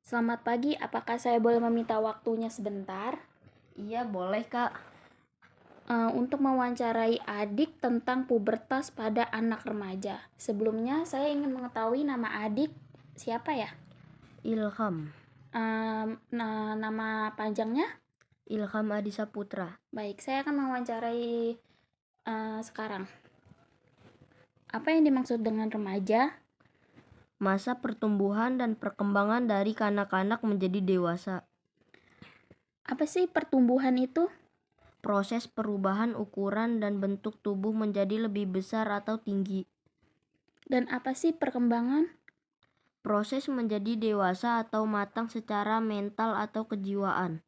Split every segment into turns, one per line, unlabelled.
Selamat pagi, apakah saya boleh meminta waktunya sebentar?
Iya, boleh, Kak.
Untuk mewawancarai adik tentang pubertas pada anak remaja. Sebelumnya, saya ingin mengetahui nama adik siapa ya?
Ilham.
Nama panjangnya?
Ilham Adi Saputra.
Baik, saya akan mewawancarai sekarang. Apa yang dimaksud dengan remaja?
Masa pertumbuhan dan perkembangan dari kanak-kanak menjadi dewasa.
Apa sih pertumbuhan itu?
Proses perubahan ukuran dan bentuk tubuh menjadi lebih besar atau tinggi.
Dan apa sih perkembangan?
Proses menjadi dewasa atau matang secara mental atau kejiwaan.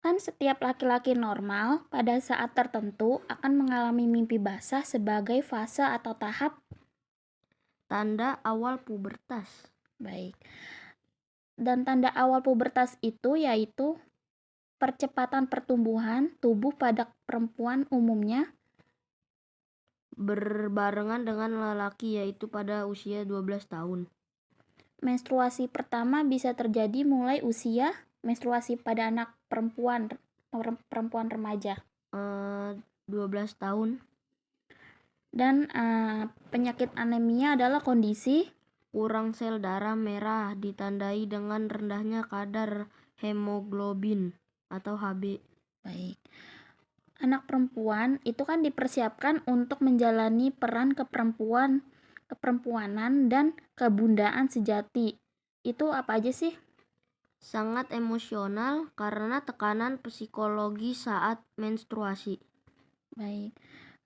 Kan setiap laki-laki normal pada saat tertentu akan mengalami mimpi basah sebagai fase atau tahap.
Tanda awal pubertas.
Baik. Dan tanda awal pubertas itu yaitu percepatan pertumbuhan tubuh pada perempuan umumnya,
Berbarengan dengan lelaki yaitu pada usia 12 tahun.
menstruasi pertama bisa terjadi mulai usia menstruasi pada anak perempuan remaja.
12 tahun.
Dan penyakit anemia adalah kondisi
Kurang sel darah merah ditandai dengan rendahnya kadar hemoglobin atau Hb.
baik. Anak perempuan itu kan dipersiapkan untuk menjalani peran keperempuanan dan kebundaan sejati. Itu apa aja sih?
Sangat emosional karena tekanan psikologi saat menstruasi.
Baik.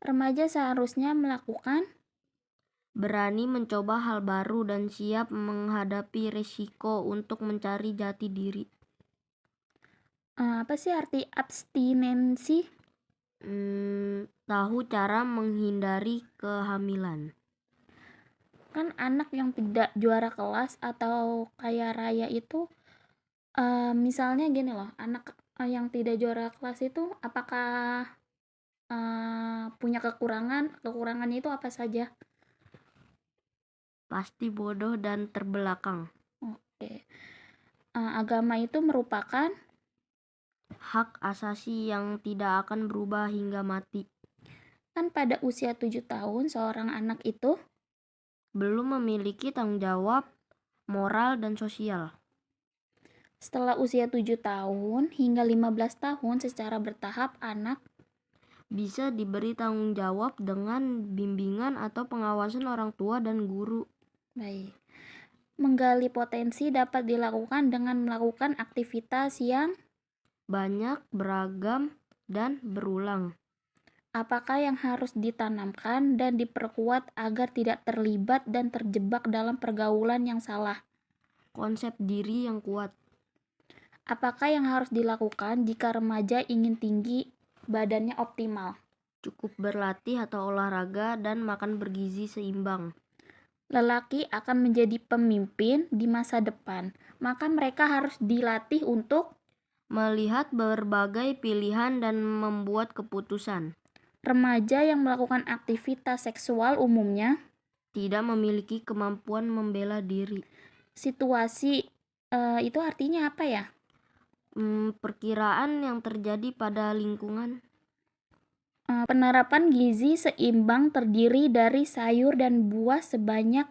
Remaja seharusnya melakukan
Berani mencoba hal baru dan siap menghadapi risiko untuk mencari jati diri.
apa sih arti abstinensi?
Tahu cara menghindari kehamilan.
Kan anak yang tidak juara kelas atau kaya raya itu misalnya gini loh, anak yang tidak juara kelas itu apakah punya kekurangan? Kekurangannya itu apa saja?
Pasti bodoh dan terbelakang.
Oke. Agama itu merupakan
Hak asasi yang tidak akan berubah hingga mati.
kan pada usia 7 tahun seorang anak itu
Belum memiliki tanggung jawab moral dan sosial.
setelah usia 7 tahun hingga 15 tahun secara bertahap anak
Bisa diberi tanggung jawab dengan bimbingan atau pengawasan orang tua dan guru.
baik. Menggali potensi dapat dilakukan dengan melakukan aktivitas yang
Banyak, beragam, dan berulang.
apakah yang harus ditanamkan dan diperkuat agar tidak terlibat dan terjebak dalam pergaulan yang salah.
Konsep diri yang kuat.
Apakah yang harus dilakukan jika remaja ingin tinggi badannya optimal.
Cukup berlatih atau olahraga dan makan bergizi seimbang.
Lelaki akan menjadi pemimpin di masa depan, maka mereka harus dilatih untuk
Melihat berbagai pilihan dan membuat keputusan.
remaja yang melakukan aktivitas seksual umumnya
Tidak memiliki kemampuan membela diri.
situasi itu artinya apa ya?
Perkiraan yang terjadi pada lingkungan.
Penerapan gizi seimbang terdiri dari sayur dan buah sebanyak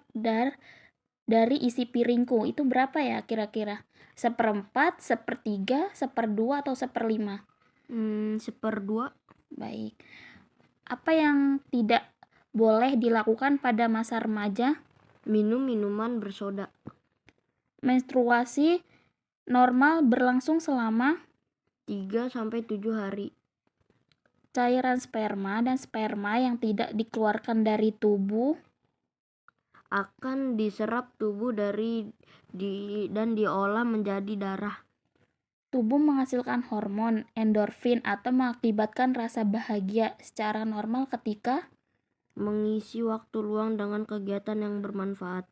dari isi piringku. Itu berapa ya kira-kira? Seperempat, sepertiga, seperdua, atau seperlima?
Seperdua.
Baik. Apa yang tidak boleh dilakukan pada masa remaja?
Minum minuman bersoda.
Menstruasi normal berlangsung selama
3-7 hari.
cairan sperma dan sperma yang tidak dikeluarkan dari tubuh
Akan diserap tubuh dan diolah menjadi darah.
tubuh menghasilkan hormon endorfin atau mengakibatkan rasa bahagia secara normal ketika
Mengisi waktu luang dengan kegiatan yang bermanfaat.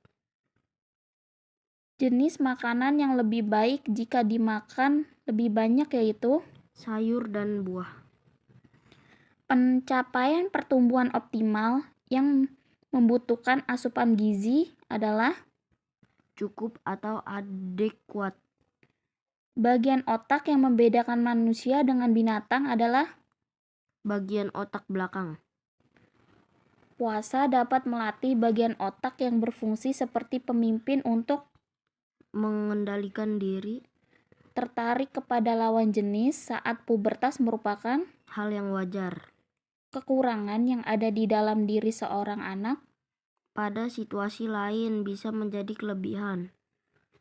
jenis makanan yang lebih baik jika dimakan lebih banyak yaitu
Sayur dan buah.
pencapaian pertumbuhan optimal yang membutuhkan asupan gizi adalah
Cukup atau adekuat.
Bagian otak yang membedakan manusia dengan binatang adalah
bagian otak belakang.
puasa dapat melatih bagian otak yang berfungsi seperti pemimpin untuk
Mengendalikan diri,
tertarik kepada lawan jenis saat pubertas merupakan
hal yang wajar.
kekurangan yang ada di dalam diri seorang anak.
Pada situasi lain bisa menjadi kelebihan.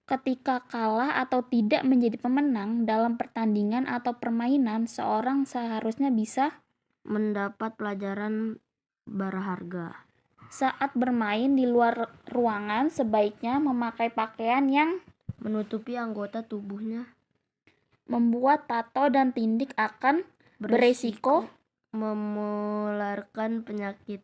Ketika kalah atau tidak menjadi pemenang dalam pertandingan atau permainan, seorang seharusnya bisa
Mendapat pelajaran berharga.
saat bermain di luar ruangan sebaiknya memakai pakaian yang
Menutupi anggota tubuhnya.
membuat tato dan tindik akan beresiko
menularkan penyakit.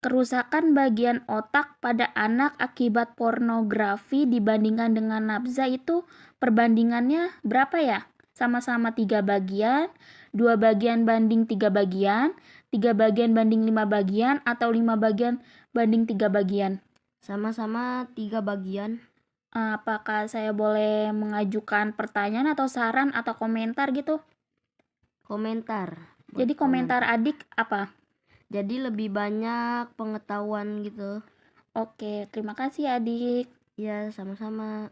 kerusakan bagian otak pada anak akibat pornografi dibandingkan dengan nafsa itu perbandingannya berapa ya? Sama-sama 3 bagian, 2 bagian banding 3 bagian, 3 bagian banding 5 bagian, atau 5 bagian banding 3 bagian?
Sama-sama 3 bagian.
Apakah saya boleh mengajukan pertanyaan atau saran atau komentar gitu?
Komentar.
Jadi komentar adik apa?
Jadi lebih banyak pengetahuan gitu.
Oke, terima kasih adik.
Ya, sama-sama.